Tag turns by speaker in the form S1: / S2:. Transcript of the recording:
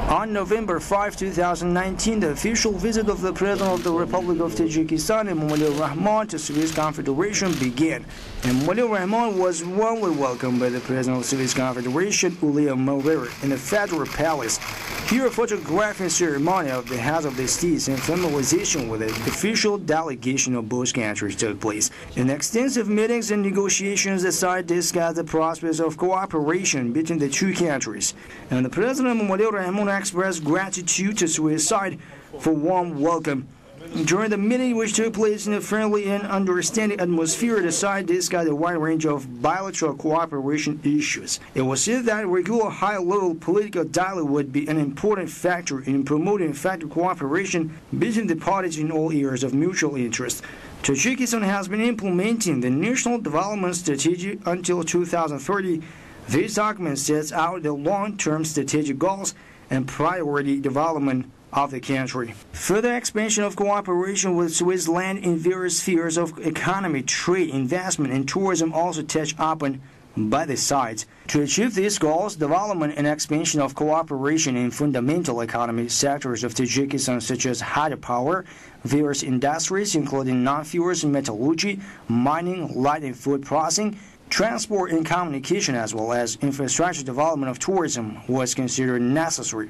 S1: On November 5, 2019, the official visit of the President of the Republic of Tajikistan, Emomali Rahmon, to Suez Confederation began. Emomali Rahmon was warmly welcomed by the President of Suez Confederation, Uli Maweri, in the Federal Palace. Here, a photographing ceremony of the heads of the states and familiarization with the official delegation of both countries took place. In extensive meetings and negotiations, the side discussed the prospects of cooperation between the two countries. And the President Emomali Rahmon expressed gratitude to Suez side for warm welcome. During the meeting, which took place in a friendly and understanding atmosphere, the side discussed a wide range of bilateral cooperation issues. It was said that regular high-level political dialogue would be an important factor in promoting effective cooperation between the parties in all areas of mutual interest. Tajikistan has been implementing the National Development Strategy until 2030. This document sets out the long-term strategic goals and priority development of the country. Further expansion of cooperation with Switzerland in various spheres of economy, trade, investment, and tourism also touched upon by the sides. To achieve these goals, development and expansion of cooperation in fundamental economic sectors of Tajikistan, such as hydropower, various industries including non-fuels, metallurgy, mining, light and food processing, transport and communication, as well as infrastructure development of tourism, was considered necessary.